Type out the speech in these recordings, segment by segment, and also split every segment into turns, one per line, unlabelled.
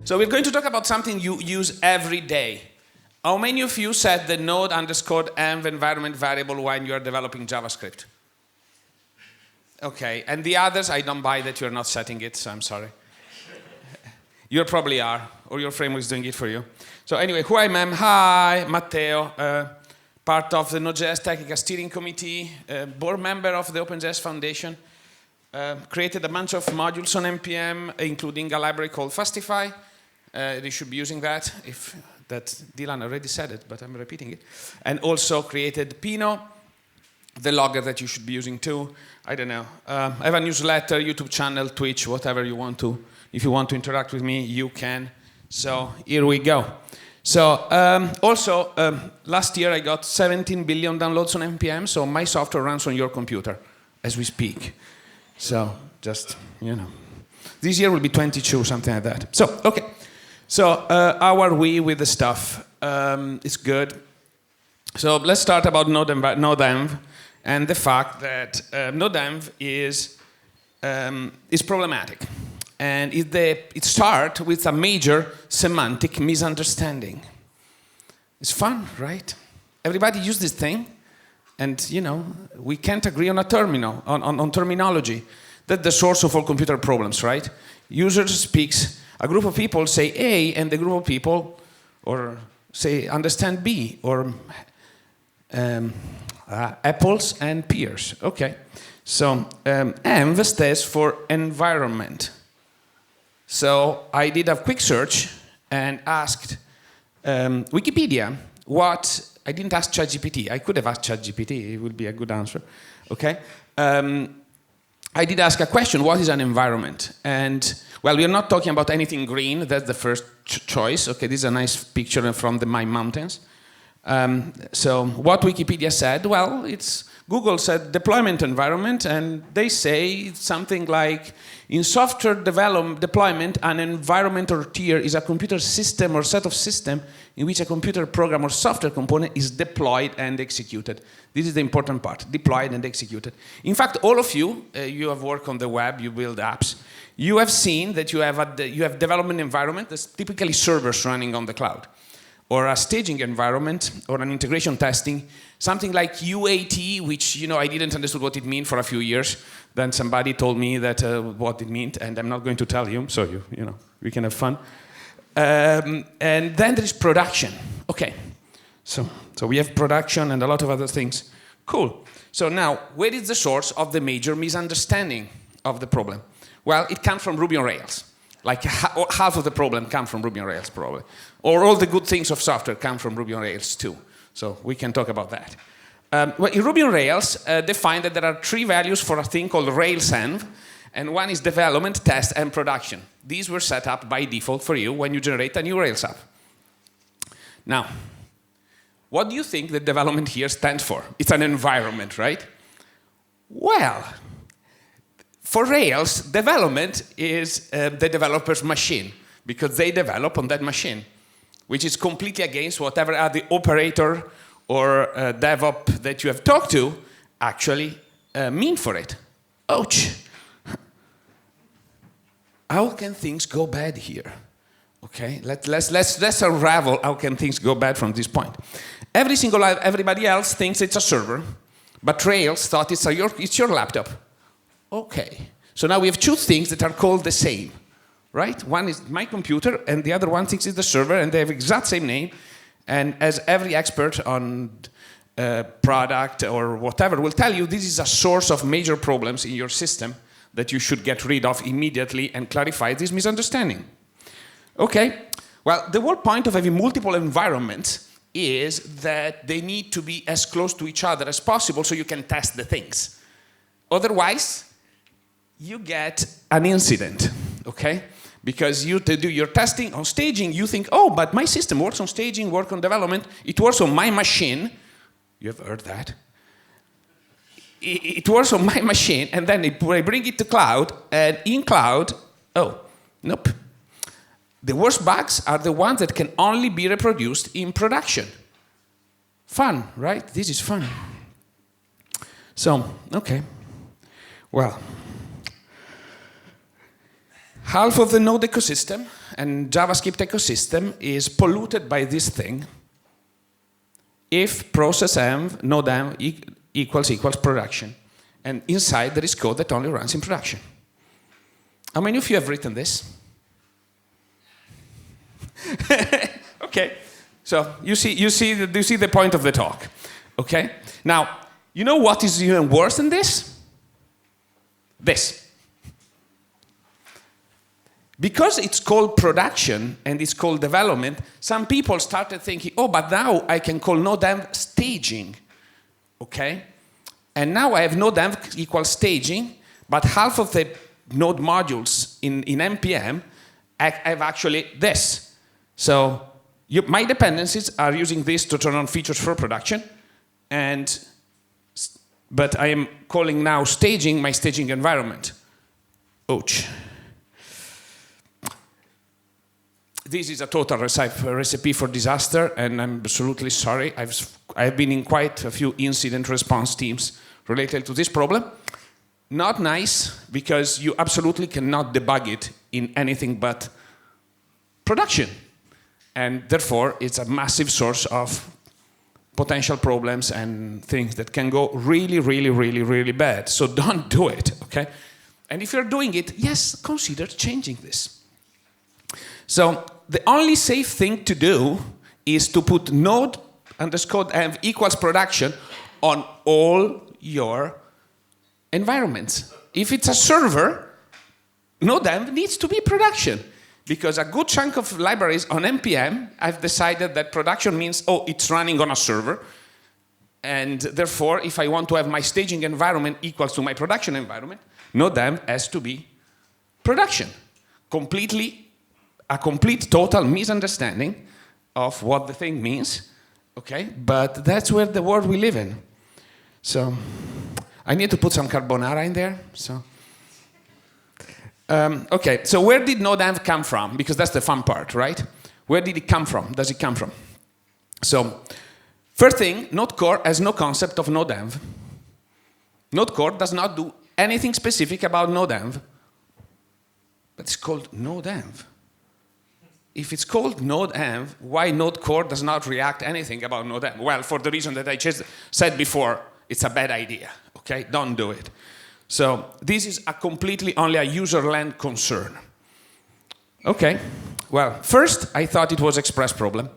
So we're going to talk about something you use every day. How many of you set the node_env environment variable when you're developing JavaScript? Okay, and the others, I don't buy that you're not setting it, so I'm sorry. You probably are, or your framework is doing it for you. So anyway, who I am, hi, Matteo, part of the Node.js Technical Steering Committee, board member of the OpenJS Foundation, created a bunch of modules on NPM, including a library called Fastify. They should be using that, if that Dylan already said it, but I'm repeating it. And also created Pino, the logger that you should be using too. I don't know. I have a newsletter, YouTube channel, Twitch, whatever you want to. If you want to interact with me, you can. So here we go. So last year I got 17 billion downloads on NPM, so my software runs on your computer as we speak. So just, you know. This year will be 22, something like that. So, okay. So how are we with the stuff? It's good. So let's start about node_env and the fact that node_env is problematic. And it starts with a major semantic misunderstanding. It's fun, right? Everybody uses this thing, and you know we can't agree on a on terminology. That's the source of all computer problems, right? User speaks. A group of people say A, and the group of people, or say understand B, or apples and pears. Okay, so env stands for environment. So I did a quick search and asked Wikipedia what. I didn't ask ChatGPT. I could have asked ChatGPT. It would be a good answer. Okay. I did ask a question, what is an environment? And, well, we're not talking about anything green. That's the first choice. Okay, this is a nice picture from the My Mountains. So what Wikipedia said, well, Google said deployment environment, and they say something like, in software deployment, an environment or tier is a computer system or set of systems in which a computer program or software component is deployed and executed. This is the important part, deployed and executed. In fact, all of you, you have worked on the web, you build apps, you have seen that you have development environment that's typically servers running on the cloud, or a staging environment, or an integration testing, something like UAT, which I didn't understand what it meant for a few years. Then somebody told me that what it meant, and I'm not going to tell you, so we can have fun. And then there is production. Okay, so we have production and a lot of other things. Cool. So now, where is the source of the major misunderstanding of the problem? Well, it comes from Ruby on Rails. Like half of the problem comes from Ruby on Rails, probably. Or all the good things of software come from Ruby on Rails, too. So we can talk about that. Well, in Ruby on Rails, define that there are 3 values for a thing called Rails_env, and one is development, test, and production. These were set up by default for you when you generate a new Rails app. Now, what do you think the development here stands for? It's an environment, right? Well, for Rails, development is the developer's machine, because they develop on that machine, which is completely against whatever the operator or DevOps that you have talked to actually mean for it. Ouch. How can things go bad here? Okay, let's unravel how can things go bad from this point. Everybody else thinks it's a server, but Rails thought it's your laptop. Okay, so now we have 2 things that are called the same, right? One is my computer, and the other one thinks it's the server, and they have exact same name. And as every expert on product or whatever will tell you, this is a source of major problems in your system that you should get rid of immediately and clarify this misunderstanding. Okay, well, the whole point of having multiple environments is that they need to be as close to each other as possible so you can test the things. Otherwise, you get an incident, okay? Because you do your testing on staging, you think, oh, but my system works on staging, works on development, it works on my machine. You have heard that? It works on my machine, and then I bring it to cloud, and in cloud, oh, nope. The worst bugs are the ones that can only be reproduced in production. Fun, right? This is fun. So, okay. Well, half of the node ecosystem and JavaScript ecosystem is polluted by this thing if process env, node env equals production. And inside there is code that only runs in production. How many of you have written this? Okay, so you see the point of the talk. Okay, now you know what is even worse than this? This. Because it's called production and it's called development, some people started thinking, oh, but now I can call node-env staging, okay? And now I have node-env equals staging, but half of the node modules in NPM, I have actually this. So my dependencies are using this to turn on features for production, but I am calling now staging my staging environment. Ouch. This is a total recipe for disaster, and I'm absolutely sorry. I've been in quite a few incident response teams related to this problem. Not nice, because you absolutely cannot debug it in anything but production. And therefore, it's a massive source of potential problems and things that can go really, really, really, really bad. So don't do it, okay? And if you're doing it, yes, consider changing this. So the only safe thing to do is to put node_env equals production on all your environments. If it's a server, node-env needs to be production, because a good chunk of libraries on NPM, I've decided that production means, oh, it's running on a server, and therefore, if I want to have my staging environment equals to my production environment, node-env has to be production. A complete, total misunderstanding of what the thing means, okay? But that's where the world we live in. So, I need to put some carbonara in there, so. Okay, so where did node-env come from? Because that's the fun part, right? Where did it come from? Does it come from? So, first thing, Node Core has no concept of node-env. Node Core does not do anything specific about node-env, but it's called node-env. If it's called node-env, why Node Core does not react anything about node-env? Well, for the reason that I just said before, it's a bad idea, okay? Don't do it. So this is a completely only a user-land concern. Okay, well, first I thought it was Express problem.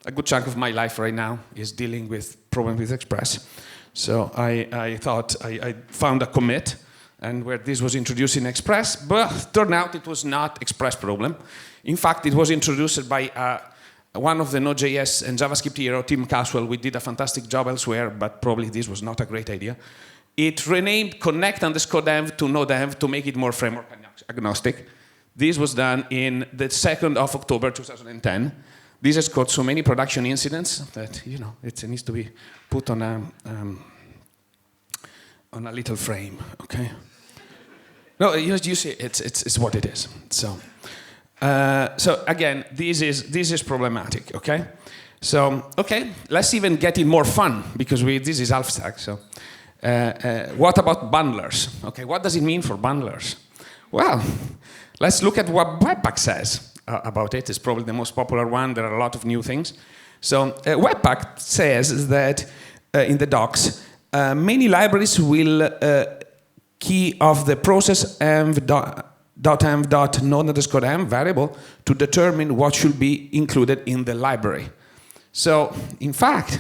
A good chunk of my life right now is dealing with problems with Express. So I thought I found a commit, and where this was introduced in Express, but turned out it was not Express problem. In fact, it was introduced by one of the Node.js and JavaScript hero, Tim Caswell. We did a fantastic job elsewhere, but probably this was not a great idea. It renamed connect_env to node-env to make it more framework agnostic. This was done in the 2nd of October 2010. This has got so many production incidents that, you know, it needs to be put on a little frame, okay? No, you see, it's what it is. So again, this is problematic, okay? So, okay, let's even get it more fun, because this is half stack, so. What about bundlers? Okay, what does it mean for bundlers? Well, let's look at what Webpack says about it. It's probably the most popular one. There are a lot of new things. So Webpack says that in the docs, many libraries will key of the process env.node_env variable to determine what should be included in the library. So, in fact,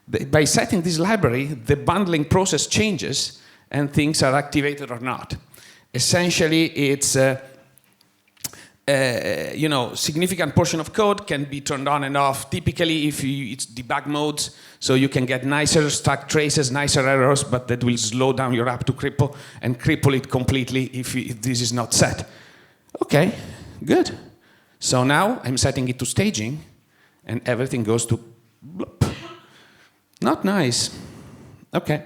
by setting this library, the bundling process changes and things are activated or not. Essentially, it's significant portion of code can be turned on and off. Typically, it's debug modes, so you can get nicer stack traces, nicer errors, but that will slow down your app to cripple and cripple it completely if this is not set. Okay, good. So now I'm setting it to staging, and everything goes to bloop. Not nice. Okay.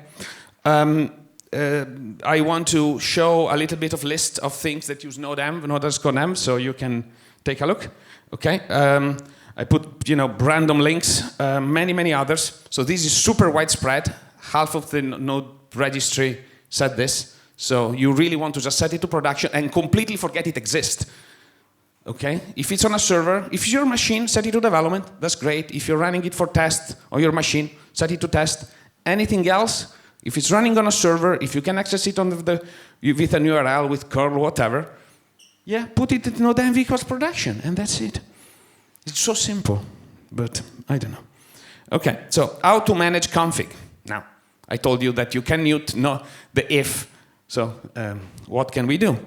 I want to show a little bit of list of things that use node_env, so you can take a look. Okay. I put random links, many others. So this is super widespread. Half of the node registry said this. So you really want to just set it to production and completely forget it exists. Okay? If it's on a server, if it's your machine, set it to development, that's great. If you're running it for test on your machine, set it to test. Anything else, if it's running on a server, if you can access it on with an URL, with curl, whatever, yeah, put it in Node MV equals production, and that's it. It's so simple, but I don't know. Okay, so how to manage config? Now, I told you that you can mute the if, so what can we do?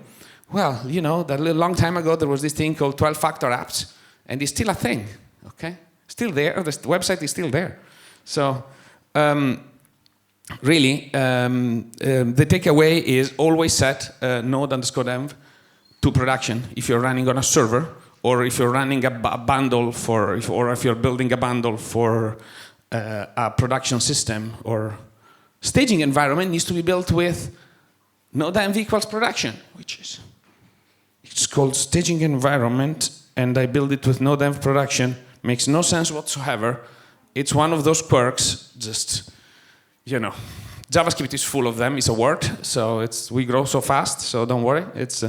Well, you know, that a long time ago there was this thing called 12-factor apps, and it's still a thing, okay? Still there, the website is still there. So, really, the takeaway is always set node_env to production if you're running on a server, or if you're running a bundle or if you're building a bundle for a production system, or staging environment needs to be built with node env equals production, which is, it's called staging environment, and I build it with node env production. Makes no sense whatsoever. It's one of those quirks, just, you know, JavaScript is full of them, it's a word, so we grow so fast, so don't worry. It's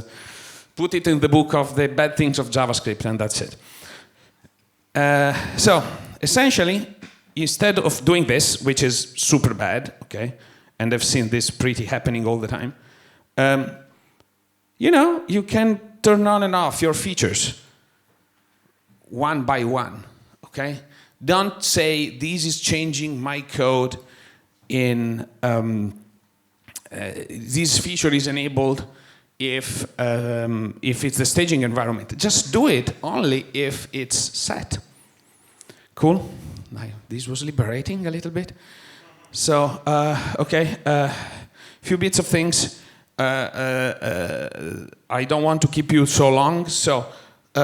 put it in the book of the bad things of JavaScript, and that's it. So, essentially, instead of doing this, which is super bad, okay, and I've seen this pretty happening all the time, you know, you can turn on and off your features one by one, okay? Don't say, this is changing my code in, this feature is enabled if it's the staging environment. Just do it only if it's set. Cool? This was liberating a little bit. So, okay, few bits of things. I don't want to keep you so long. So,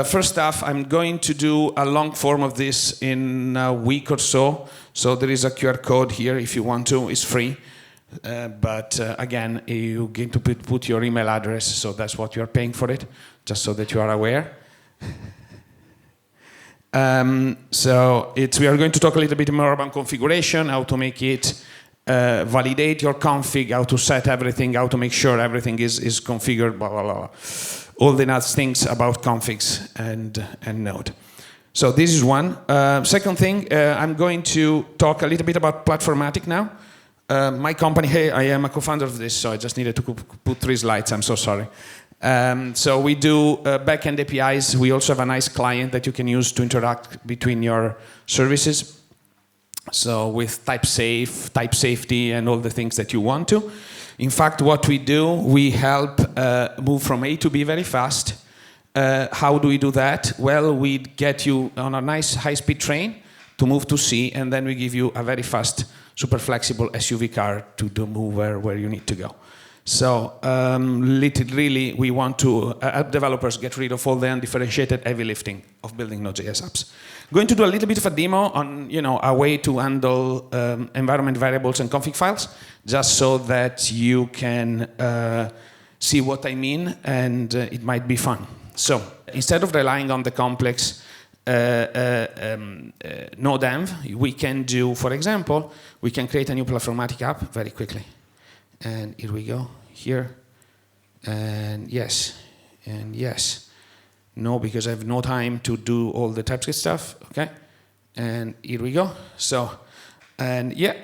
first off, I'm going to do a long form of this in a week or so. So there is a QR code here if you want to. It's free. But again, you get to put your email address, so that's what you're paying for it, just so that you are aware. So we are going to talk a little bit more about configuration, how to make it validate your config, how to set everything, how to make sure everything is configured, blah, blah, blah. All the nice things about configs and Node. So this is one. Second thing, I'm going to talk a little bit about Platformatic now. My company, hey, I am a co-founder of this, so I just needed to put 3 slides, I'm so sorry. So we do backend APIs. We also have a nice client that you can use to interact between your services. So with type safety, and all the things that you want to. In fact, what we do, we help move from A to B very fast. How do we do that? Well, we get you on a nice high-speed train to move to C, and then we give you a very fast, super flexible SUV car to move where you need to go. So really, we want to help developers get rid of all the undifferentiated heavy lifting of building Node.js apps. Going to do a little bit of a demo on, you know, a way to handle environment variables and config files, just so that you can see what I mean, and it might be fun. So instead of relying on the complex node-env, we can do, for example, we can create a new Platformatic app very quickly. And here we go, here, and yes, no, because I have no time to do all the TypeScript stuff, okay, and here we go. So, and yeah,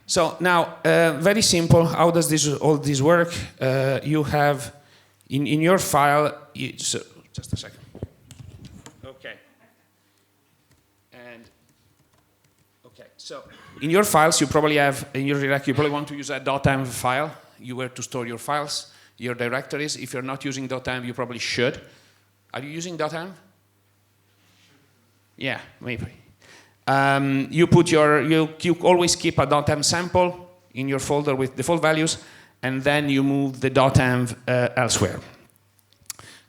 so now, very simple, how does all this work? You have, in your file, so, just a second, okay, and, okay, so, in your files, you probably have, in your directory, you probably want to use a .env file. You were to store your files, your directories. If you're not using .env, you probably should. Are you using .env? Yeah, maybe. You always keep a .env sample in your folder with default values, and then you move the .env elsewhere.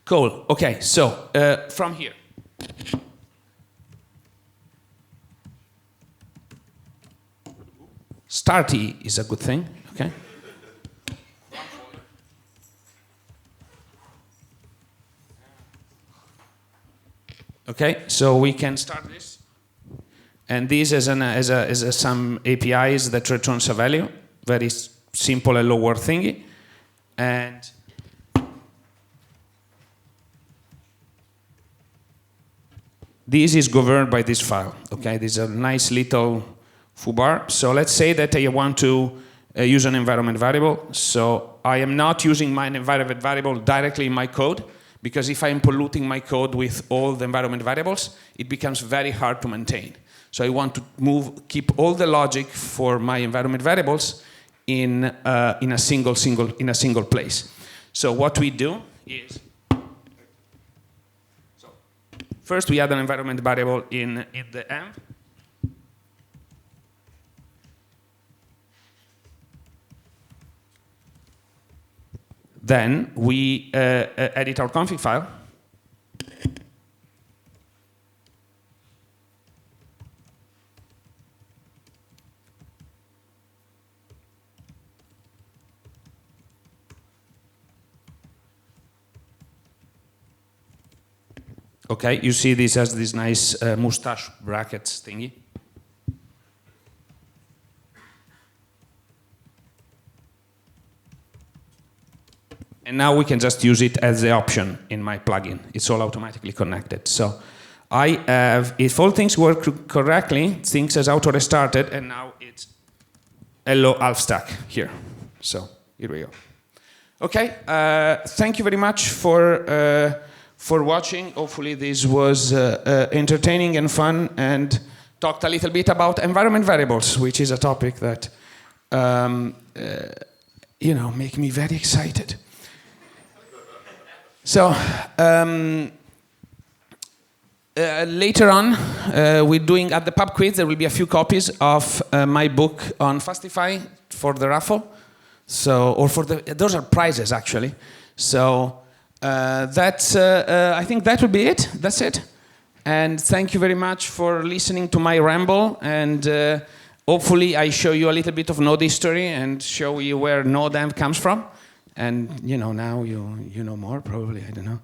Cool. Okay, so from here. Starty is a good thing, okay? Okay, so we can start this. And this is some APIs that returns a value, very simple and low-word thingy. And this is governed by this file. Okay, this is a nice little foobar. So let's say that I want to use an environment variable. So I am not using my environment variable directly in my code, because if I'm polluting my code with all the environment variables, it becomes very hard to maintain. So I want to keep all the logic for my environment variables in a single place. So what we do is, first we add an environment variable in the env. Then we edit our config file. Okay, you see this as this nice mustache brackets thingy. And now we can just use it as the option in my plugin. It's all automatically connected. So I have, if all things work correctly, things has auto-restarted, and now it's hello half stack here. So here we go. Okay, thank you very much for watching. Hopefully this was entertaining and fun, and talked a little bit about environment variables, which is a topic that make me very excited. So later on, we're doing at the pub quiz. There will be a few copies of my book on Fastify for the raffle. So, those are prizes actually. So that's I think that will be it. That's it. And thank you very much for listening to my ramble. And hopefully I show you a little bit of node history and show you where node env comes from. And now you know more probably. I don't know.